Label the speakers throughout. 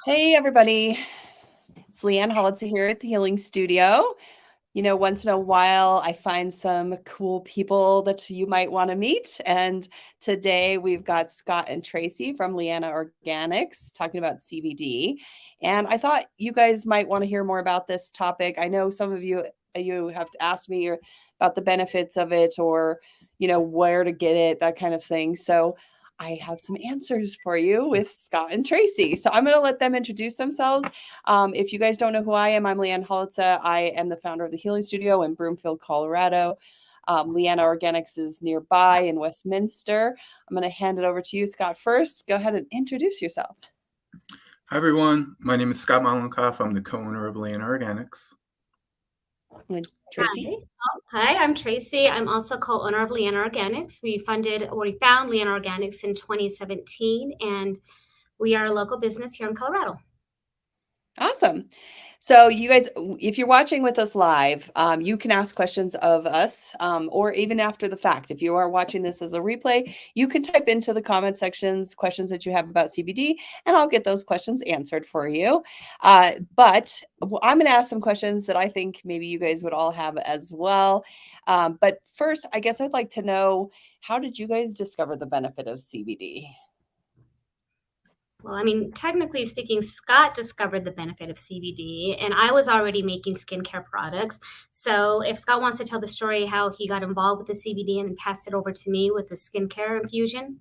Speaker 1: Hey, everybody. It's Leanne Holitza here at the Healing Studio. Once in a while, I find some cool people that you might want to meet. And today we've got Scott and Tracy from Leanna Organics talking about CBD. And I thought you guys might want to hear more about this topic. I know some of you have asked me about the benefits of it or, where to get it, that kind of thing. So I have some answers for you with Scott and Tracy. So I'm going to let them introduce themselves. If you guys don't know who I am, I'm Leanne Holitza. I am the founder of the Healing Studio in Broomfield, Colorado. Leanna Organics is nearby in Westminster. I'm going to hand it over to you, Scott, first. Go ahead and introduce yourself.
Speaker 2: Hi, everyone. My name is Scott Mollenkoff. I'm the co-owner of Leanna Organics.
Speaker 1: And Tracy?
Speaker 3: Hi, I'm Tracy. I'm also co-owner of Leanna Organics. We found Leanna Organics in 2017, and we are a local business here in Colorado.
Speaker 1: Awesome. So you guys, if you're watching with us live, you can ask questions of us, or even after the fact. If you are watching this as a replay, you can type into the comment sections questions that you have about CBD, and I'll get those questions answered for you. But I'm going to ask some questions that I think maybe you guys would all have as well. But first, I guess I'd like to know, how did you guys discover the benefit of CBD?
Speaker 3: Well, technically speaking, Scott discovered the benefit of CBD, and I was already making skincare products. So if Scott wants to tell the story how he got involved with the CBD and then passed it over to me with the skincare infusion.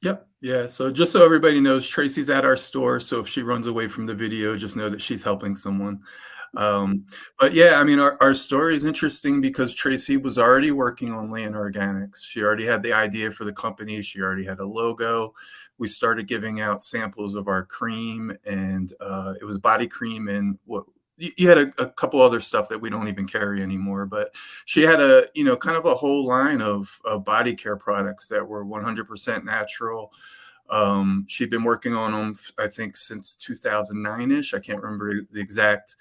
Speaker 2: Yep. Yeah. So just so everybody knows, Tracy's at our store. So if she runs away from the video, just know that she's helping someone. But yeah, our story is interesting because Tracy was already working on Leanna Organics. She already had the idea for the company. She already had a logo. We started giving out samples of our cream, and it was body cream and what you had a couple other stuff that we don't even carry anymore, but she had kind of a whole line of body care products that were 100% natural. She'd been working on them, I think, since 2009-ish. I can't remember the exact,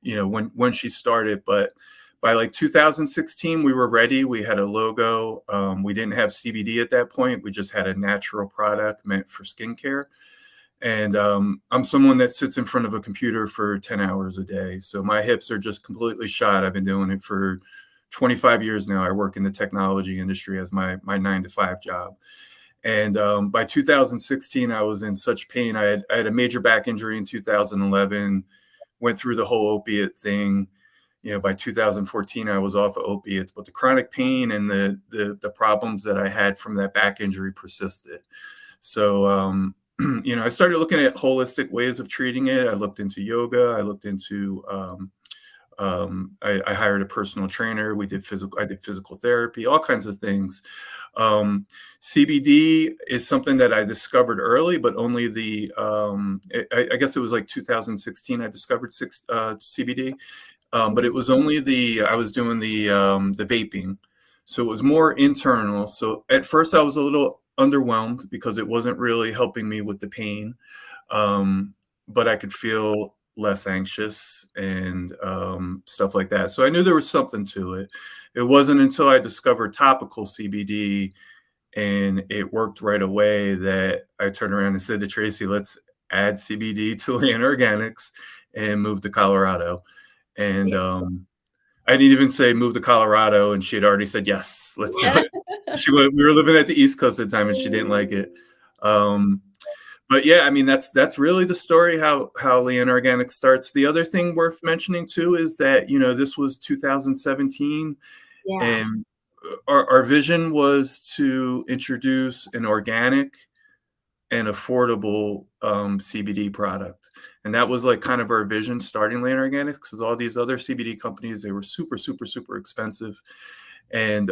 Speaker 2: when she started, but by like 2016, we were ready. We had a logo. We didn't have CBD at that point. We just had a natural product meant for skincare. And I'm someone that sits in front of a computer for 10 hours a day. So my hips are just completely shot. I've been doing it for 25 years now. I work in the technology industry as my 9-to-5 job. And by 2016, I was in such pain. I had a major back injury in 2011, went through the whole opiate thing. By 2014, I was off of opiates, but the chronic pain and the problems that I had from that back injury persisted. So, I started looking at holistic ways of treating it. I looked into yoga. I looked into, I hired a personal trainer. I did physical therapy, all kinds of things. CBD is something that I discovered early, but only I guess it was like 2016, I discovered CBD. But it was only I was doing the vaping. So it was more internal. So at first I was a little underwhelmed because it wasn't really helping me with the pain. But I could feel less anxious and stuff like that. So I knew there was something to it. It wasn't until I discovered topical CBD and it worked right away that I turned around and said to Tracy, let's add CBD to Leanna Organics and move to Colorado. And I didn't even say move to Colorado, and she had already said, yes, let's do it. We were living at the East Coast at the time, and she didn't like it. But yeah, that's really the story, how Leanna Organics starts. The other thing worth mentioning too is that, this was 2017.
Speaker 3: Yeah.
Speaker 2: And our vision was to introduce an organic and affordable CBD product. And that was like kind of our vision starting Leanna Organics, because all these other CBD companies, they were super, super, super expensive and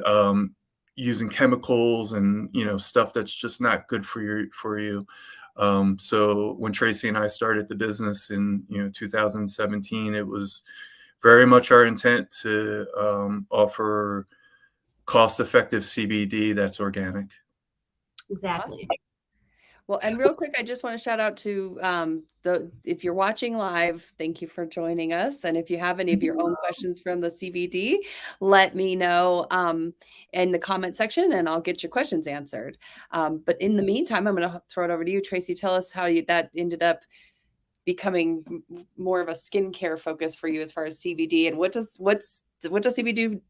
Speaker 2: using chemicals and, stuff that's just not good for you. So when Tracy and I started the business in, 2017, it was very much our intent to offer cost-effective CBD that's organic.
Speaker 3: Exactly.
Speaker 1: Awesome. Well, and real quick, I just want to shout out to if you're watching live, thank you for joining us. And if you have any of your own questions from the CBD, let me know in the comment section and I'll get your questions answered. But in the meantime, I'm going to throw it over to you, Tracy. Tell us how that ended up becoming more of a skincare focus for you as far as CBD, and what does CBD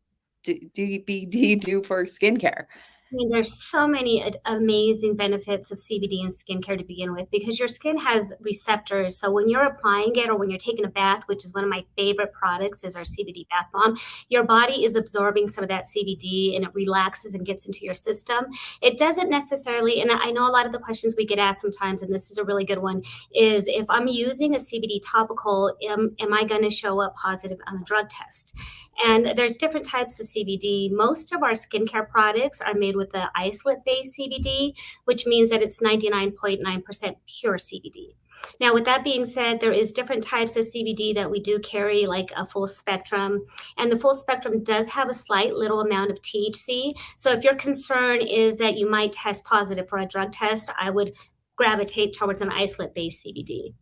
Speaker 1: do for skincare?
Speaker 3: I mean, there's so many amazing benefits of CBD and skincare to begin with, because your skin has receptors. So when you're applying it, or when you're taking a bath, which is one of my favorite products, is our CBD bath bomb, your body is absorbing some of that CBD and it relaxes and gets into your system. It doesn't necessarily, and I know a lot of the questions we get asked sometimes, and this is a really good one, is if I'm using a CBD topical, am I going to show up positive on a drug test? And there's different types of CBD. Most of our skincare products are made with the isolate-based CBD, which means that it's 99.9% pure CBD. Now, with that being said, there is different types of CBD that we do carry, like a full spectrum. And the full spectrum does have a slight little amount of THC. So if your concern is that you might test positive for a drug test, I would gravitate towards an isolate-based CBD.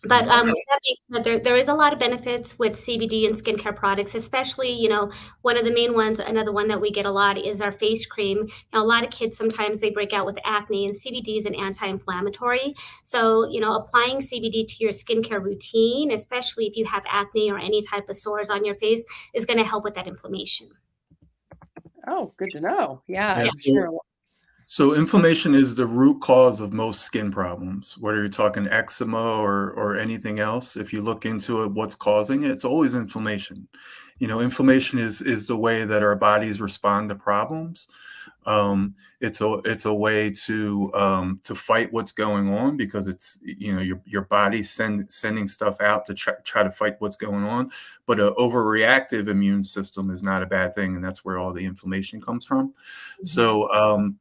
Speaker 3: But with that being said, there is a lot of benefits with CBD and skincare products, especially, you know, one of the main ones, another one that we get a lot is our face cream. Now, a lot of kids, sometimes they break out with acne, and CBD is an anti-inflammatory. So, you know, applying CBD to your skincare routine, especially if you have acne or any type of sores on your face, is going to help with that inflammation.
Speaker 1: Oh, good to know. Yeah,
Speaker 2: Yeah,
Speaker 1: sure.
Speaker 2: so inflammation is the root cause of most skin problems, whether you're talking eczema or anything else. If you look into it, what's causing it, it's always inflammation. You know, inflammation is the way that our bodies respond to problems. It's a way to fight what's going on, because it's, you know, your body sending stuff out to try to fight what's going on. But an overreactive immune system is not a bad thing, and that's where all the inflammation comes from.
Speaker 3: Mm-hmm.
Speaker 2: So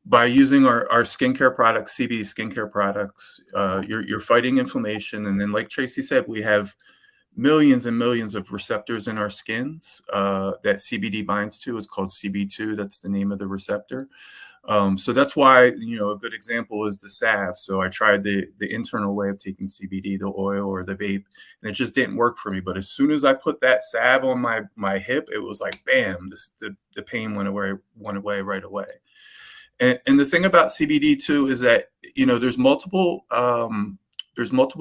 Speaker 2: by using our skincare products, CBD skincare products, you're fighting inflammation. And then, like Tracy said, we have millions and millions of receptors in our skins that CBD binds to. It's called CB2. That's the name of the receptor. So that's why, you know, a good example is the salve. So I tried the internal way of taking CBD, the oil or the vape, and it just didn't work for me. But as soon as I put that salve on my hip, it was like, bam, the pain went away right away. And the thing about CBD too is that, you know, there's multiple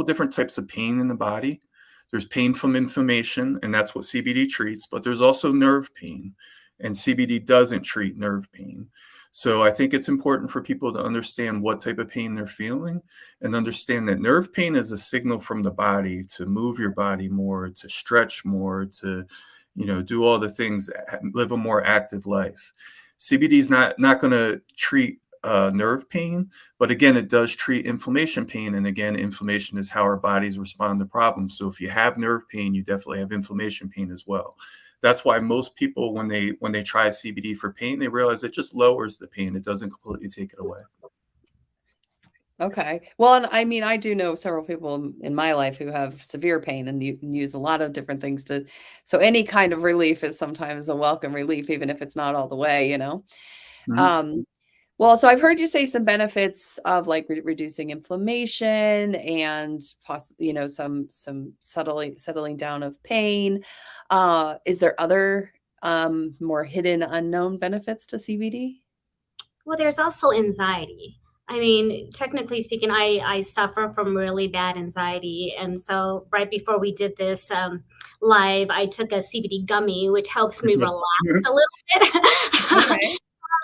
Speaker 2: different types of pain in the body. There's pain from inflammation, and that's what CBD treats, but there's also nerve pain, and CBD doesn't treat nerve pain. So I think it's important for people to understand what type of pain they're feeling, and understand that nerve pain is a signal from the body to move your body more, to stretch more, to, you know, do all the things, live a more active life. CBD is not going to treat nerve pain, but again, it does treat inflammation pain. And again, inflammation is how our bodies respond to problems. So if you have nerve pain, you definitely have inflammation pain as well. That's why most people, when they try CBD for pain, they realize it just lowers the pain. It doesn't completely take it away.
Speaker 1: Okay. Well, and I mean, I do know several people in my life who have severe pain, and you use a lot of different things so any kind of relief is sometimes a welcome relief, even if it's not all the way, you know?
Speaker 2: Mm-hmm.
Speaker 1: Well, so I've heard you say some benefits of like reducing inflammation and you know, some settling down of pain. Is there other more hidden, unknown benefits to CBD?
Speaker 3: Well, there's also anxiety. I mean, technically speaking, I suffer from really bad anxiety. And so right before we did this live, I took a CBD gummy, which helps me relax a little bit.
Speaker 1: Okay.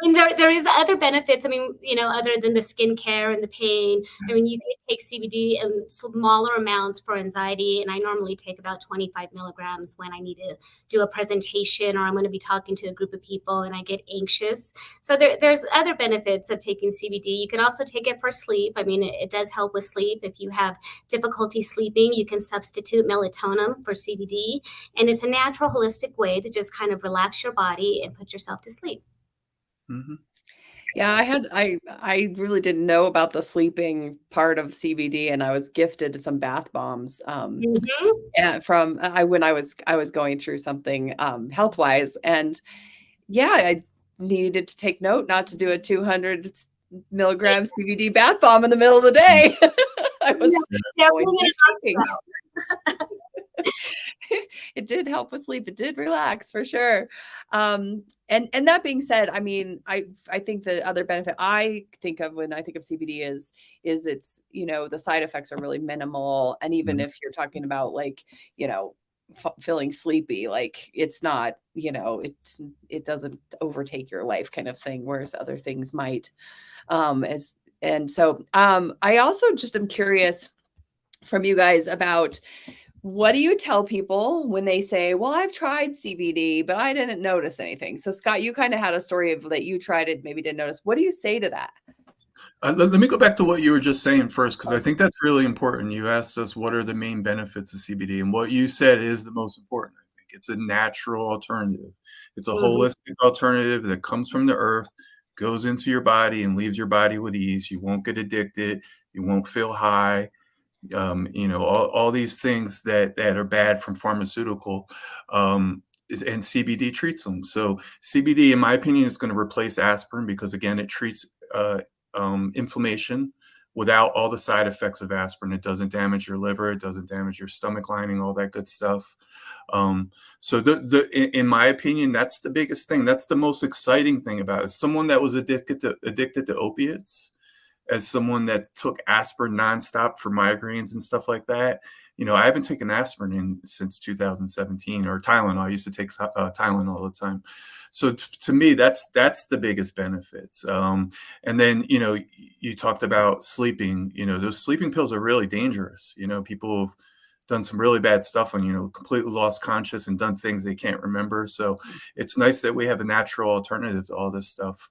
Speaker 3: I mean, there is other benefits. I mean, you know, other than the skincare and the pain. I mean, you can take CBD in smaller amounts for anxiety, and I normally take about 25 milligrams when I need to do a presentation, or I'm going to be talking to a group of people and I get anxious. So there's other benefits of taking CBD. You can also take it for sleep. I mean, it does help with sleep. If you have difficulty sleeping, you can substitute melatonin for CBD, and it's a natural, holistic way to just kind of relax your body and put yourself to sleep.
Speaker 2: Mm-hmm.
Speaker 1: Yeah, I really didn't know about the sleeping part of CBD, and I was gifted some bath bombs and from when I was going through something health wise, and yeah, I needed to take note not to do a 200 milligram CBD bath bomb in the middle of the day. I was
Speaker 3: Yeah,
Speaker 1: It did help with sleep. It did relax for sure. And that being said, I mean, I think the other benefit I think of when I think of CBD is it's, you know, the side effects are really minimal. And even
Speaker 2: Mhm.
Speaker 1: if you're talking about like, you know, feeling sleepy, like it's not, you know, it doesn't overtake your life kind of thing, whereas other things might. As and so I also just am curious from you guys about what do you tell people when they say, "Well, I've tried CBD, but I didn't notice anything." So, Scott, you kind of had a story of that you tried it, maybe didn't notice. What do you say to that?
Speaker 2: Let me go back to what you were just saying first, because I think that's really important. You asked us what are the main benefits of CBD, and what you said is the most important. I think it's a natural alternative. It's a
Speaker 3: Mhm.
Speaker 2: holistic alternative that comes from the earth, goes into your body, and leaves your body with ease. You won't get addicted. You won't feel high. You know, all these things that are bad from pharmaceutical, and CBD treats them. So CBD, in my opinion, is going to replace aspirin because again, it treats inflammation without all the side effects of aspirin. It doesn't damage your liver, it doesn't damage your stomach lining, all that good stuff. So in my opinion, that's the biggest thing. That's the most exciting thing about it. As someone that was addicted to opiates, as someone that took aspirin nonstop for migraines and stuff like that, you know, I haven't taken aspirin since 2017, or Tylenol. I used to take Tylenol all the time. So to me, that's the biggest benefits. And then, you know, you talked about sleeping. You know, those sleeping pills are really dangerous. You know, people have done some really bad stuff and, you know, completely lost conscious and done things they can't remember. So it's nice that we have a natural alternative to all this stuff.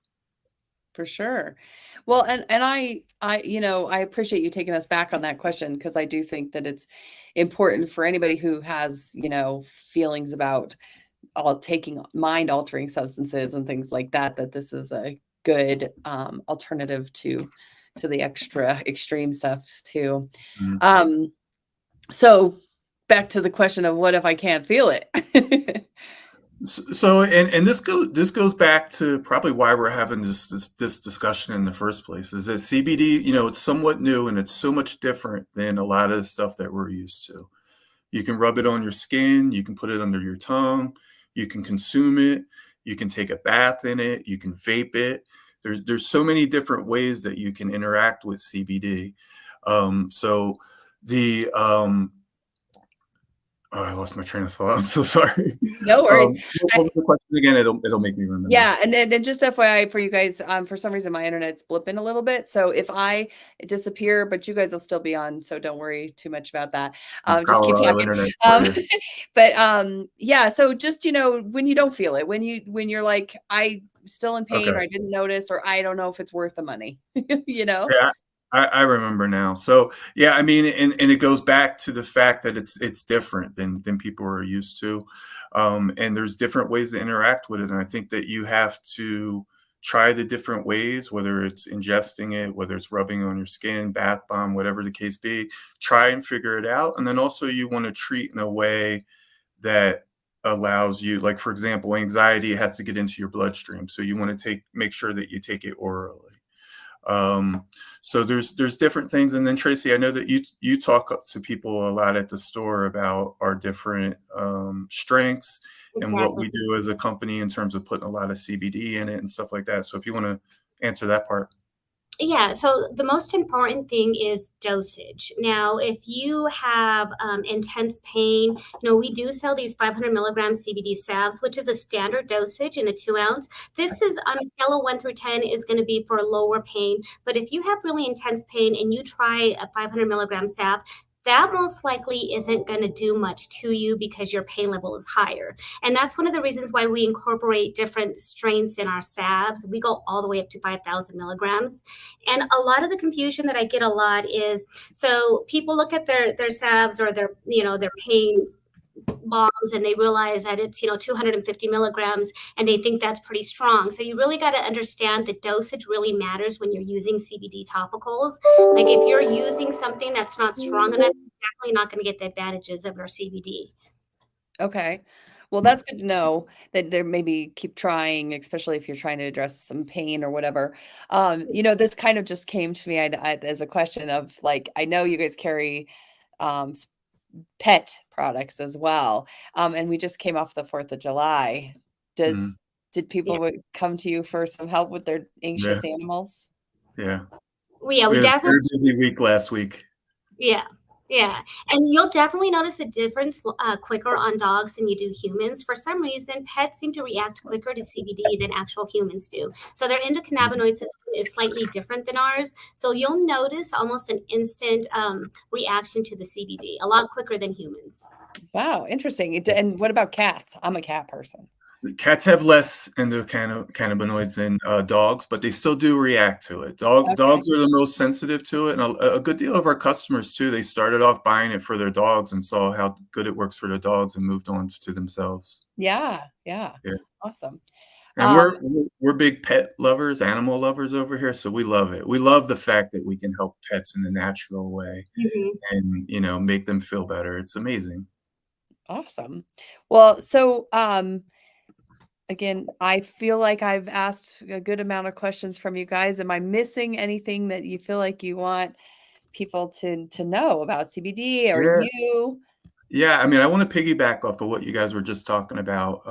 Speaker 1: For sure. Well, and I you know, I appreciate you taking us back on that question because I do think that it's important for anybody who has, you know, feelings about all taking mind altering substances and things like that, that this is a good alternative to the extra extreme stuff too.
Speaker 2: Mhm.
Speaker 1: Um, so back to the question of what if I can't feel it?
Speaker 2: So, and this goes back to probably why we're having this discussion in the first place, is that CBD, you know, it's somewhat new and it's so much different than a lot of the stuff that we're used to. You can rub it on your skin, you can put it under your tongue, you can consume it, you can take a bath in it, you can vape it. There's so many different ways that you can interact with CBD. So the Oh, I lost my train of thought. I'm so sorry.
Speaker 1: No worries.
Speaker 2: What was the question again? It'll make me remember.
Speaker 1: Yeah, and then just FYI for you guys, for some reason my internet's blipping a little bit. So if I disappear, but you guys will still be on, so don't worry too much about that.
Speaker 2: It's
Speaker 1: Just keep
Speaker 2: Colorado
Speaker 1: talking.
Speaker 2: internet for
Speaker 1: Um,
Speaker 2: you.
Speaker 1: but yeah, so just you know, when you don't feel it, when you're like, I still in pain, or
Speaker 2: Okay.
Speaker 1: I didn't notice, or I don't know if it's worth the money, you know?
Speaker 2: Yeah, I remember now. So yeah, I mean, and it goes back to the fact that it's different than people are used to, and there's different ways to interact with it. And I think that you have to try the different ways, whether it's ingesting it, whether it's rubbing on your skin, bath bomb, whatever the case be. Try and figure it out, and then also you want to treat in a way that allows you, like for example, anxiety has to get into your bloodstream, so you want to make sure that you take it orally. So there's different things. And then Tracy, I know that you talk to people a lot at the store about our different strengths and what
Speaker 3: Exactly.
Speaker 2: we do as a company in terms of putting a lot of CBD in it and stuff like that. So if you want to answer that part.
Speaker 3: Yeah, so the most important thing is dosage. Now, if you have intense pain, you know, we do sell these 500 milligram CBD salves, which is a standard dosage in a 2 ounce. This is on a scale of 1 through 10 is going to be for lower pain. But if you have really intense pain and you try a 500 milligram salve, that most likely isn't going to do much to you because your pain level is higher. And that's one of the reasons why we incorporate different strengths in our salves. We go all the way up to 5,000 milligrams. And a lot of the confusion that I get a lot is, so people look at their salves or their, you know, their pain bombs, and they realize that it's, you know, 250 milligrams, and they think that's pretty strong. So you really got to understand the dosage really matters when you're using CBD topicals. Like if you're using something that's not strong enough, you're definitely not going to get the advantages of our CBD.
Speaker 1: Okay. Well, that's good to know that there maybe keep trying, especially if you're trying to address some pain or whatever. You know, this kind of just came to me as a question of like, I know you guys carry pet products as well. And we just came off the 4th of July.
Speaker 2: Mhm.
Speaker 1: Did
Speaker 3: Yeah.
Speaker 1: people come to you for some help with their
Speaker 2: Yeah,
Speaker 1: anxious animals?
Speaker 2: yeah.
Speaker 3: Yeah,
Speaker 2: We
Speaker 3: we
Speaker 2: had a
Speaker 3: definitely.
Speaker 2: very busy week last week.
Speaker 3: Yeah. Yeah. And you'll definitely notice the difference quicker on dogs than you do humans. For some reason, pets seem to react quicker to CBD than actual humans do. So their
Speaker 2: Mhm.
Speaker 3: endocannabinoid system is slightly different than ours. So you'll notice almost an instant reaction to the CBD, a lot quicker than humans.
Speaker 1: Wow, interesting. And what about cats? I'm a cat person.
Speaker 2: Cats have less endocannabinoids than dogs, but they still do react to it.
Speaker 1: Okay.
Speaker 2: Dogs are the most sensitive to it, and a good deal of our customers too. They started off buying it for their dogs and saw how good it works for their dogs and moved on to themselves.
Speaker 1: Yeah, yeah.
Speaker 2: Yeah,
Speaker 1: Awesome.
Speaker 2: and
Speaker 1: Um,
Speaker 2: we're big pet lovers, animal lovers over here, so we love it. We love the fact that we can help pets in the natural way
Speaker 3: Mhm.
Speaker 2: and make them feel better. It's amazing.
Speaker 1: awesome. Well, so again, I feel like I've asked a good amount of questions from you guys. Am I missing anything that you feel like you want people to know about CBD or
Speaker 2: Yeah.
Speaker 1: you?
Speaker 2: Yeah, I mean, I want to piggyback off of what you guys were just talking about.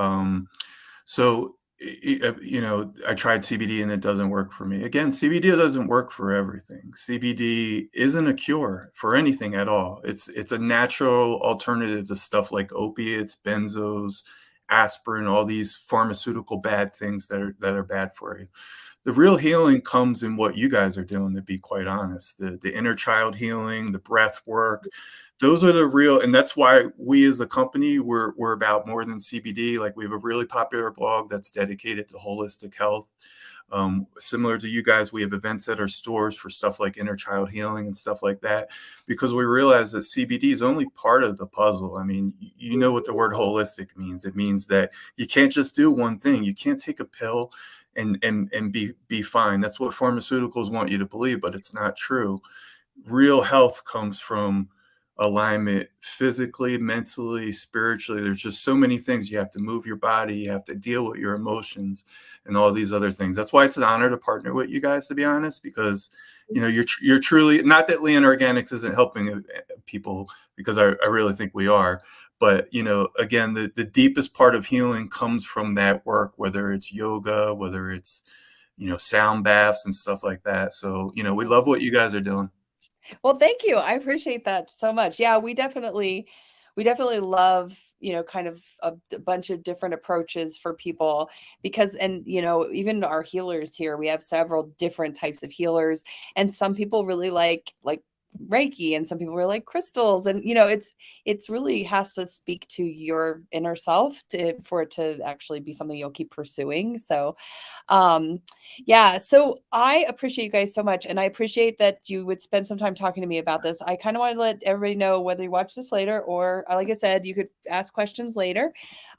Speaker 2: So, I tried CBD and it doesn't work for me. Again, CBD doesn't work for everything. CBD isn't a cure for anything at all. It's a natural alternative to stuff like opiates, benzos, aspirin, all these pharmaceutical bad things that are bad for you. The real healing comes in what you guys are doing, to be quite honest. The inner child healing, the breath work, those are the real, and that's why we as a company, we're about more than CBD. Like, we have a really popular blog that's dedicated to holistic health. Similar to you guys, we have events at our stores for stuff like inner child healing and stuff like that, because we realize that CBD is only part of the puzzle. I mean, you know what the word holistic means. It means that you can't just do one thing. You can't take a pill and be fine. That's what pharmaceuticals want you to believe, but it's not true. Real health comes from alignment physically, mentally, spiritually. There's just so many things. You have to move your body, you have to deal with your emotions and all these other things. That's why it's an honor to partner with you guys, to be honest, because you're truly, not that Leanna Organics isn't helping people, because I really think we are. But again, the deepest part of healing comes from that work, whether it's yoga, whether it's sound baths and stuff like that. So we love what you guys are doing.
Speaker 1: Well, thank you. I appreciate that so much. Yeah, we definitely love, kind of a bunch of different approaches for people because and even our healers here, we have several different types of healers and some people really like Reiki and some people really like crystals and it's really has to speak to your inner self for it to actually be something you'll keep pursuing. So um, yeah, so I appreciate you guys so much, and I appreciate that you would spend some time talking to me about this. I kind of want to let everybody know whether you watch this later or, like I said, you could ask questions later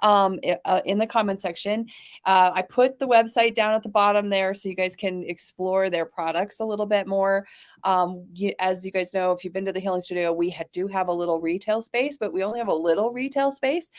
Speaker 1: in the comment section. I put the website down at the bottom there so you guys can explore their products a little bit more. As you guys know, if you've been to the healing studio, we do have a little retail space, but we only have a little retail space.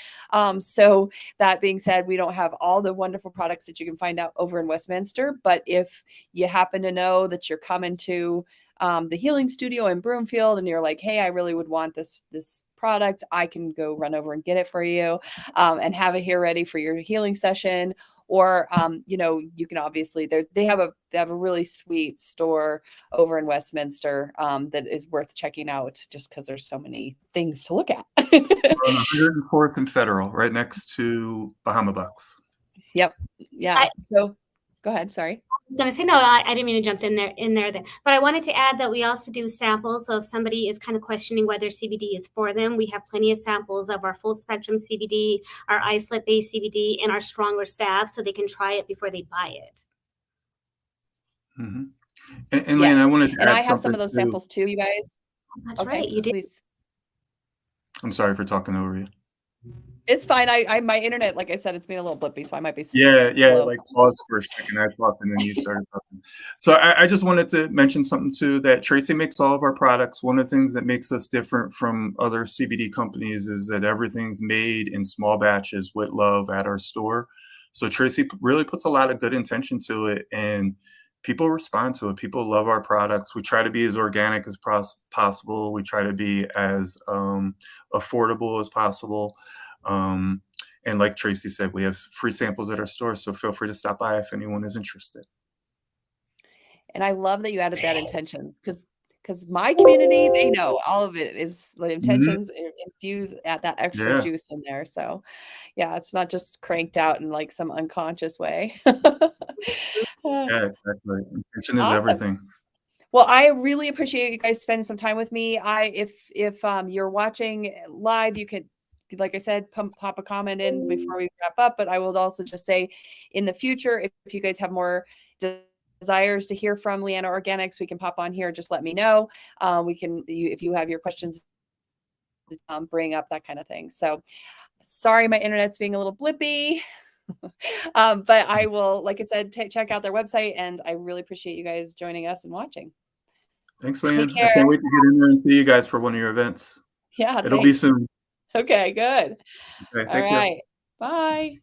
Speaker 1: So that being said, we don't have all the wonderful products that you can find out over in Westminster. But if you happen to know that you're coming to the healing studio in Broomfield and you're like, hey, I really would want this product, I can go run over and get it for you and have it here ready for your healing session. Or you can obviously they have a really sweet store over in Westminster that is worth checking out just because there's so many things to look at.
Speaker 2: We're on 104th and Federal, right next to Bahama Bucks.
Speaker 1: Yep. Yeah. So go ahead. Sorry.
Speaker 3: I'm gonna say no. I didn't mean to jump in there, but I wanted to add that we also do samples. So if somebody is kind of questioning whether CBD is for them, we have plenty of samples of our full spectrum CBD, our isolate based CBD, and our stronger salve, so they can try it before they buy it.
Speaker 2: Mm-hmm. And Lane, I
Speaker 1: Yes.
Speaker 2: wanted to
Speaker 1: And I
Speaker 2: add
Speaker 1: have some
Speaker 2: something
Speaker 1: of those
Speaker 2: too.
Speaker 1: samples too, you guys.
Speaker 3: That's
Speaker 1: Okay,
Speaker 3: right, you do.
Speaker 1: please.
Speaker 2: I'm sorry for talking over you.
Speaker 1: It's fine. I my internet, like I said, it's been a little blippy, so I might be
Speaker 2: Yeah,
Speaker 1: slow.
Speaker 2: like pause for a second. I talked and then you started talking. So I just wanted to mention something too, that Tracy makes all of our products. One of the things that makes us different from other CBD companies is that everything's made in small batches with love at our store. So Tracy really puts a lot of good intention to it. And people respond to it. People love our products. We try to be as organic as possible. We try to be as affordable as possible. And like Tracy said, we have free samples at our store, so feel free to stop by if anyone is interested.
Speaker 1: And I love that you added that intentions because my community, they know all of it is the
Speaker 2: Mhm.
Speaker 1: intentions infuse at that extra
Speaker 2: Yeah,
Speaker 1: juice in there. So yeah, it's not just cranked out in like some unconscious way. Uh,
Speaker 2: yeah, exactly. Intention is
Speaker 1: Awesome.
Speaker 2: everything.
Speaker 1: Well, I really appreciate you guys spending some time with me. If you're watching live, you could, like I said, pop a comment in before we wrap up. But I will also just say, in the future, if you guys have more desires to hear from Leanna Organics, we can pop on here. Just let me know. If you have your questions, bring up that kind of thing. So sorry, my internet's being a little blippy. But I will, like I said, check out their website, and I really appreciate you guys joining us and watching.
Speaker 2: Thanks,
Speaker 1: Take
Speaker 2: Leanne. I
Speaker 1: care.
Speaker 2: can't wait to get in there and see you guys for one of your events.
Speaker 1: Yeah,
Speaker 2: It'll be
Speaker 1: thanks.
Speaker 2: soon.
Speaker 1: Okay, good.
Speaker 2: Okay,
Speaker 1: All
Speaker 2: take care.
Speaker 1: right. Bye.